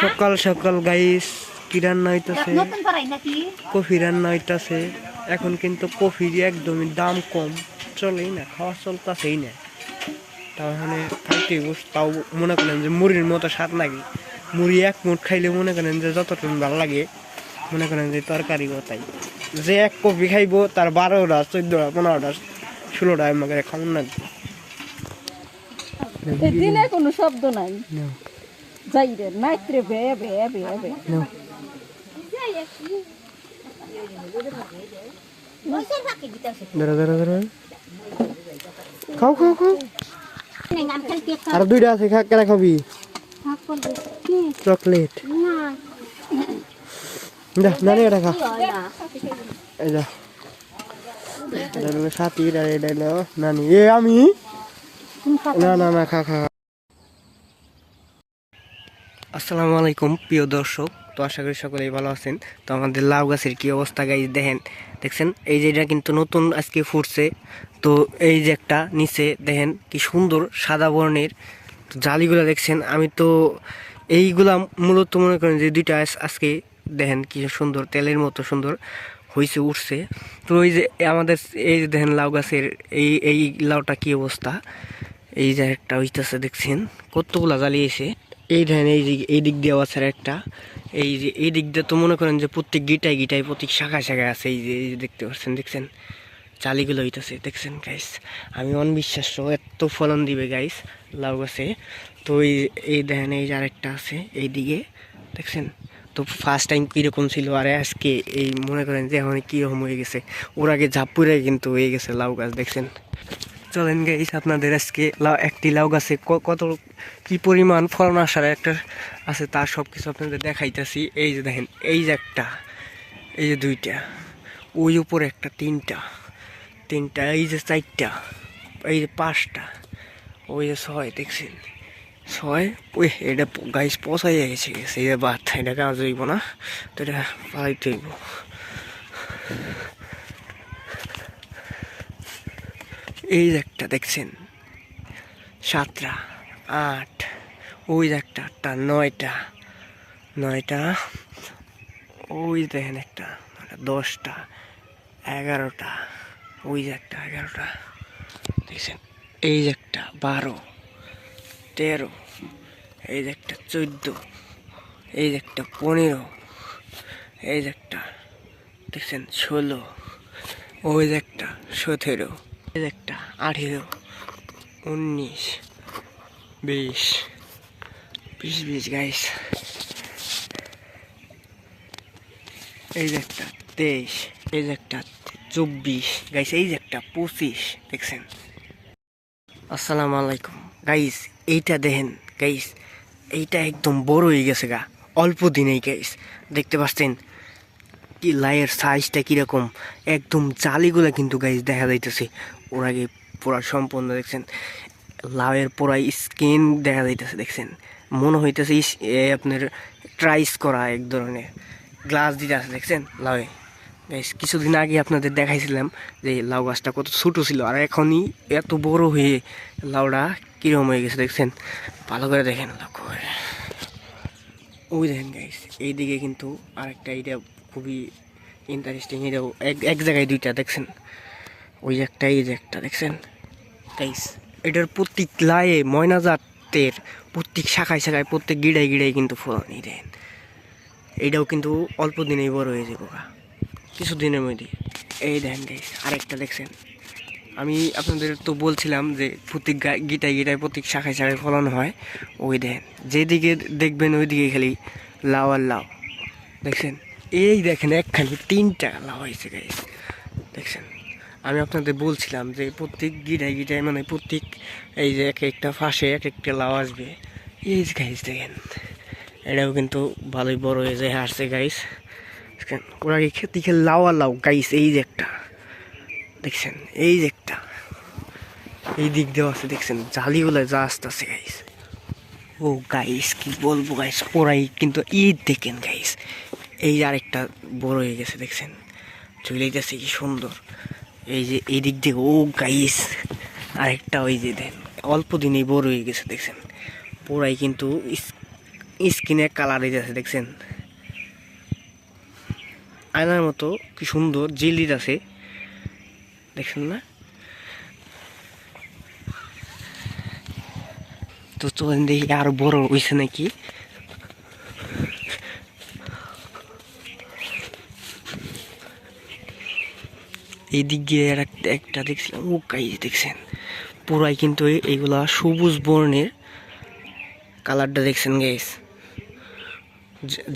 সকাল সকাল গাইস কি রান্না হইতাছে, কফি রান্না হইতাছে। এখন কিন্তু কফির একদমই দাম কম, চলেই না, খাওয়া চলতেছেই না। তাহলে খাইতে তাও মনে করেন যে মুড়ির মতো স্বাদ লাগে। মুড়ি এক মুঠ খাইলে মনে করেন যে যতটুকু ভালো লাগে, মনে করেন যে তরকারি তাই। যে এক কফি খাইব তার 12টা 14টা 15টা 16টা আমাকে খাওয়ান না। দিনে কোনো শব্দ নাই, যাই রে নাইত্রে বে বে বে বে খাও খাও খাও, আর দুইটা আছে, কেনা খাবি? চকলেট নানি, এটা খা। এই যা, এটা হলো সাথীর আর এটা হলো নানি। এ আমি না না না, খা খা। আসসালামু আলাইকুম প্রিয় দর্শক, তো আশা করি সকলেই ভালো আছেন। তো আমাদের লাউ গাছের কি অবস্থা গাইজ দেখছেন, এই যে এটা কিন্তু নতুন আজকে ফুটছে। তো এই যে একটা নিচে দেখেন কি সুন্দর সাদা বর্ণের জালিগুলা দেখছেন। আমি তো এইগুলা মূলত মনে করেন যে দুইটা আজকে দেখেন কি সুন্দর তেলের মতো সুন্দর হয়েছে, উঠছে। তো এই যে আমাদের এই যে দেখেন লাউ গাছের এই লাউটা কি অবস্থা, এই যে একটা হইতেছে দেখছেন কতগুলা জ্বালিয়েছে। এই দেখেন এই দিক দিয়ে আছে একটা, এই যে এই দিক দিয়ে তো মনে করেন যে প্রত্যেক গিটায় প্রত্যেক শাখায় শাখায় আছে। এই যে দেখতে পাচ্ছেন, দেখছেন চালিগুলো হইতেছে দেখছেন গাইস। আমি অনবিশ্বাস্য এত ফলন দিবে গাইস লাউ গাছে। তো এই দেখেন এই যে আরেকটা আছে এই দিকে দেখছেন। তো ফার্স্ট টাইম কীরকম ছিল আর আজকে এই মনে করেন যে এখন কীরকম হয়ে গেছে। ওর আগে ঝাপুরে কিন্তু হয়ে গেছে লাউ গাছ দেখছেন। চলেন গাইস আপনাদের আজকে একটি লাউ গাছে কত কি পরিমাণ ফলন আসার একটা আছে তার সব কিছু আপনাদের দেখাইতেছি। এই যে দেখেন, এই যে একটা, এই যে দুইটা, ওই উপরে একটা, তিনটা, এই যে চারটা, এই যে পাঁচটা, ওই যে ছয় দেখছেন, ছয়। ওই এটা গাইস পচাই গেছে এই যে বাদ, এটা কাজ হইব না, তো এটা পালাইতে হইব। এই যে একটা দেখছেন, সাতটা, আট, ওই যে একটা, আটটা, নয়টা, ওই দেখেন একটা, 10টা, 11টা, ওই যে একটা 11টা দেখছেন, এই যে একটা 12, 13, এই যে একটা 14, এই যে একটা 15, এই যে একটা দেখছেন 16, ওই যে একটা 17, এই যে একটা 18, 19, 20 গাইস, এই যে একটা 23, এই যে একটা 24 গাইস, এই যে একটা 25 দেখছেন। আসসালামু আলাইকুম গাইস, এইটা দেখেন গাইস, এইটা একদম বড় হয়ে গেছে গা অল্প দিনেই গাইস। দেখতে পাচ্ছেন কি লাইয়ের সাইজটা কিরকম, একদম জালিগুলা কিন্তু গাইস দেখা যাইতেছে। ওর আগে পুরা সম্পূর্ণ দেখছেন লাউয়ের পুরা স্কিন দেখা যাইতেছে দেখছেন। মনে হইতেছে আপনার ট্রাইস করা এক ধরনের গ্লাস দিতে আছে দেখছেন লাউয়ে গাইস। কিছুদিন আগে আপনাদের দেখাইছিলাম যে লাউ গাছটা কত ছোটো ছিল, আর এখনই এত বড় হয়ে লাউটা কীরকম হয়ে গেছে দেখছেন। ভালো করে দেখেন, লক্ষ্য করে। ওই দেখেন গাইস, এইদিকে কিন্তু আরেকটা, এইটা খুবই ইন্টারেস্টিং, এটাও এক জায়গায় দুইটা দেখছেন, ওই একটা, এই যে একটা দেখছেন গাইস। এটার প্রত্যেক লায়ে ময়না জাতের প্রত্যেক শাখায় শাখায় প্রত্যেক গিড়ায় কিন্তু ফলন। এই দেখেন, এইটাও কিন্তু অল্প দিনেই বড় হয়ে যাবো কিছুদিনের মধ্যে। এই দেখেন গাইস, আরেকটা দেখছেন। আমি আপনাদের তো বলছিলাম যে প্রত্যেক গিটায় প্রত্যেক শাখায় শাখায় ফলন হয়। ওই দেখেন, যেদিকে দেখবেন ওই দিকে খালি লাউ আর লাউ দেখছেন। এই দেখেন একখানে 3টা লাউ হয়েছে গাইস দেখছেন। আমি আপনাদের বলছিলাম যে প্রত্যেক গিটায় মানে প্রত্যেক এই যে এক একটা ফাঁসে এক একটা লাউ আসবে। এই যে গাইস দেখেন, এটাও কিন্তু ভালোই বড় হয়ে যায় আসছে গাইস। ওরা খেতে খেলে লাউ আর লাউ গাইস। এই যে একটা দেখছেন, এই যে একটা, এই দিক দেওয়া আছে দেখছেন, জালিগুলো যা আসতেছে গাইস। ও গাইস কি বলবো গাইস, ওরাই কিন্তু ঈদ দেখেন গাইস। এই আরেকটা বড় হয়ে গেছে দেখছেন, চলে গেছে কি সুন্দর। এই যে এই দিক দিয়ে, ও গাইস আরেকটা, ওই যে দেন অল্প দিনেই বড় হয়ে গেছে দেখছেন। পুরাই কিন্তু স্কিনে কালার দিতেছে দেখছেন, আয়নার মতো কি সুন্দর জিল দিতেছে দেখছেন না। তো চলেন দেখি আরো বড় হয়েছে নাকি। এইদিক গিয়ে একটা দেখছিলাম, ও গাইস দেখছেন পুরাই কিন্তু এইগুলা সবুজ বর্ণের কালারটা দেখছেন গাইস,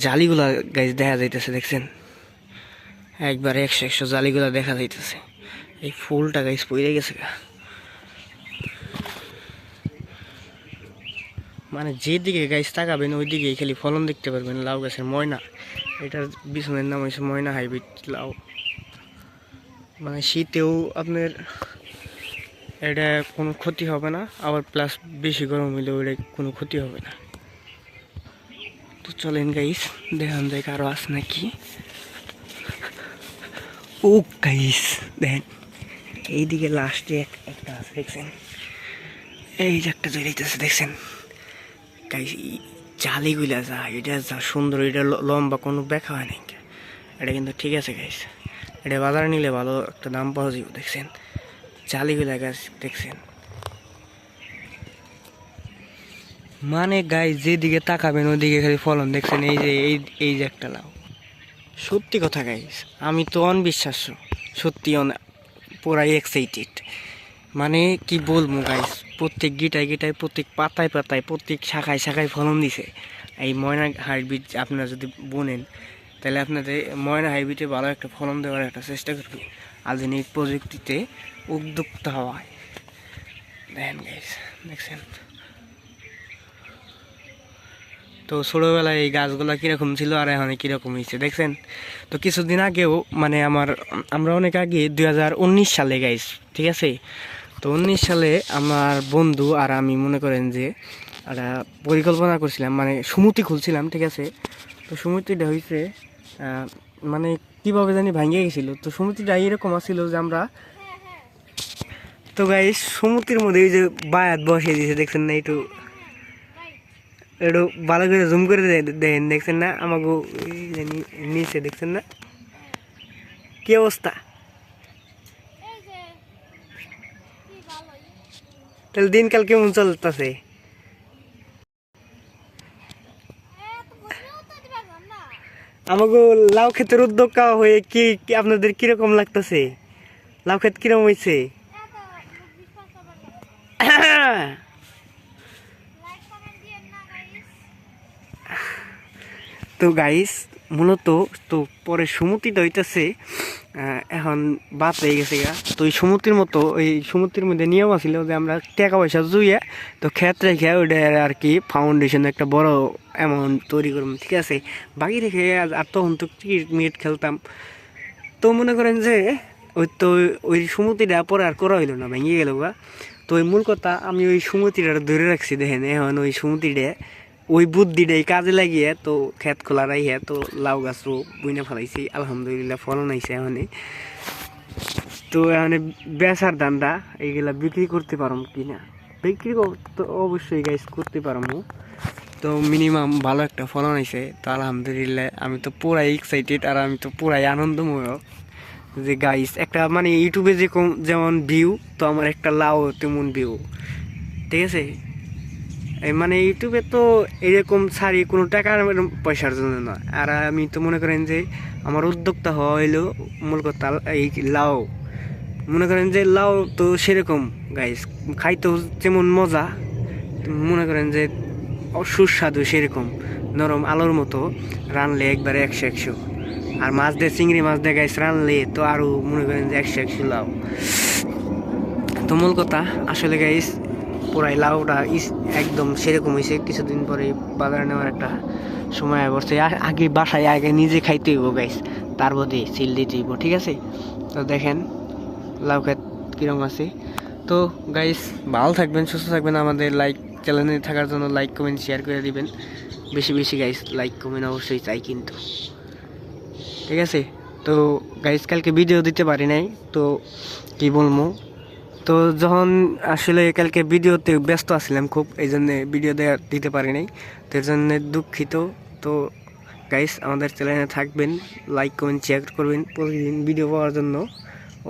জালিগুলা গাইস দেখা যাইতেছে দেখছেন, একবারে 100 জালিগুলা দেখা যাইতেছে। এই ফুলটা গাইস পড়ে গেছে গা, মানে যেদিকে গাইস তাকাবেন ওই দিকে খালি ফলন দেখতে পারবেন। লাউ গাছের ময়না, এটার বিছনের নাম হয়েছে ময়না হাইব্রিড লাউ। মানে শীতেও আপনার এটা কোনো ক্ষতি হবে না, আবার প্লাস বেশি গরম হইলেও এটা কোনো ক্ষতি হবে না। তো চলেন গাইস দেখান যায় আরো আছে নাকি। ও গাইস দেখেন এইদিকে লাস্টে একটা আছে দেখছেন, এই যে একটা জড়াইতেছে দেখছেন গাইস, জালিগুলা যা এটা যা সুন্দর, এটা লম্বা কোনো ব্যাখ্যা হয় নাই, এটা কিন্তু ঠিক আছে গাইস, এটা বাজারে নিলে ভালো একটা দাম পাওয়া যাবে দেখছেন। জালিগুলা গাছ দেখছেন, মানে গাইস যেদিকে তাকাবেন ওইদিকে খালি ফলন দেখছেন। এই যে এই যে একটা লাউ, সত্যি কথা গাইস আমি তো অনবিশ্বাস্য, সত্যি পুরাই এক্সাইটেড। মানে কি বলবো গাইস, প্রত্যেক গিটায় গিটায়, প্রত্যেক পাতায় পাতায়, প্রত্যেক শাখায় শাখায় ফলন দিছে। এই ময়না হাইব্রিড আপনারা যদি বোনেন তাহলে আপনাদের ময়না হাইব্রিডে ভালো একটা ফলন দেওয়ার একটা চেষ্টা করবে, আধুনিক প্রযুক্তিতে উদ্যোক্তা হওয়ায়। দেখেন গাইস দেখছেন, তো ছোটোবেলায় এই গাছগুলো কীরকম ছিল আর এখন কীরকম হয়েছে দেখছেন। তো কিছুদিন আগেও মানে আমরা অনেক আগে 2019 সালে গাইস, ঠিক আছে। তো 19 সালে আমার বন্ধু আর আমি মনে করেন যে একটা পরিকল্পনা করছিলাম, মানে সমিতি খুলছিলাম, ঠিক আছে। তো সমিতিটা হয়েছে মানে কীভাবে জানি ভাঙিয়ে গেছিলো। তো সমিতিটা এরকম আসছিল যে আমরা, তো গাইস সমিতির মধ্যে ওই যে বায়াত বসিয়ে দিয়েছে দেখছেন না, একটু ভালো করে জুম করে দেন দেখছেন না, আমাকে নিচে দেখছেন না কি অবস্থা। তাহলে দিনকাল কেমন চলতেছে? আমাকে লাউ ক্ষেতের উদ্যোক্তা হয়ে কি আপনাদের কিরকম লাগতেছে? লাউ ক্ষেত কিরকম হয়েছে? তো গাইস মূলত তো পরে সমুদ্রটা হইতেছে এখন বাদ হয়ে গেছে গা। তো ওই সমুদ্রের মতো ওই সমুদ্রের মধ্যে নিয়ম আছিল যে আমরা টাকা পয়সা জুইয়ে তো ক্ষেত রেখে ওইটা আর কি ফাউন্ডেশন একটা বড় অ্যামাউন্ট তৈরি করলাম, ঠিক আছে। বাকি রেখে আর তখন তো ক্রিকেট খেলতাম। তো মনে করেন যে ওই সমুদ্রটা পরে আর করা হইলো না, ভেঙে গেল গা। তো ওই মূল কথা আমি ওই সমুদ্রটা ধরে রাখছি দেখেন, এখন ওই সমুদ্রটা ওই বুদ্ধিটাই কাজে লাগিয়ে তো ক্ষেত খোলা রাইয়া তো লাউ গাছও বুইনা ফেলাইছি, আলহামদুলিল্লাহ ফলন আইছে এখানে। তো এখানে বেচার দান্দা এইগুলা বিক্রি করতে পারম কিনা, বিক্রি তো অবশ্যই গাইস করতে পারমু। তো মিনিমাম ভালো একটা ফলন আইছে, তো আলহামদুলিল্লাহ আমি তো পুরাই এক্সাইটেড আর আমি তো পুরাই আনন্দময় যে গাইস একটা মানে ইউটিউবে যেমন ভিউ, তো আমার একটা লাউ তেমন ভিউ, ঠিক আছে। মানে ইউটিউবে তো এরকম ছাড়ি কোনো টাকা পয়সার জন্য না, আর আমি তো মনে করেন যে আমার উদ্যোক্তা হওয়া হইলো মূল কথা এই লাউ। মনে করেন যে লাউ তো সেরকম গাইস খাইতেও যেমন মজা, মনে করেন যে সুস্বাদু সেরকম, নরম আলোর মতো, রানলে একবারে 100 আর মাছ দিয়ে চিংড়ি মাছ দিয়ে গাইস রানলে তো আরও মনে করেন যে 100 লাউ। তো মূল কথা আসলে গাইস পুরাই লাউটা একদম সেরকম হয়েছে। কিছুদিন পরে বাজারে নেওয়ার একটা সময় পড়ছে, আগে বাসায় আগে নিজে খাইতে হইব গাইস, তার মধ্যে সিল দিতে হইব, ঠিক আছে। তো দেখেন লাউ ক্ষেত কিরকম আছে। তো গাইস ভালো থাকবেন, সুস্থ থাকবেন, আমাদের চ্যানেলে থাকার জন্য লাইক কমেন্ট শেয়ার করে দিবেন বেশি বেশি গাইস, লাইক কমেন্ট অবশ্যই চাই কিন্তু, ঠিক আছে। তো গাইস কালকে ভিডিও দিতে পারি নাই, তো কি বলবো তো যখন আসলে কালকে ভিডিওতে ব্যস্ত আছিলাম খুব, এই জন্য ভিডিও দিতে পারি নাই, তো এর জন্য দুঃখিত। তো গাইস আমাদের চ্যানেলে থাকবেন, লাইক কমেন্ট শেয়ার করবেন, প্রতিদিন ভিডিও পাওয়ার জন্য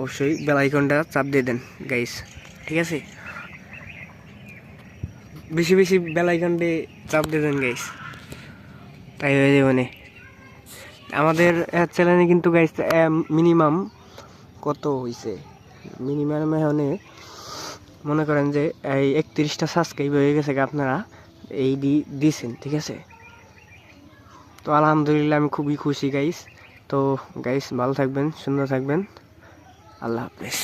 অবশ্যই বেল আইকনটা চাপ দিয়ে দেন গাইস, ঠিক আছে? বেশি বেশি বেল আইকনটা চাপ দিয়ে দেন গাইস, তাই হয়ে যাবে মানে। আমাদের চ্যানেলে কিন্তু গাইস মিনিমাম কত হয়েছে, মিনিমাম এখানে মনে করেন যে এই 31টা সাবস্ক্রাইব হয়ে গেছে, আপনারা এই দিছেন, ঠিক আছে? তো আলহামদুলিল্লাহ আমি খুবই খুশি গাইস। তো গাইস ভালো থাকবেন, সুন্দর থাকবেন, আল্লাহ হাফেজ।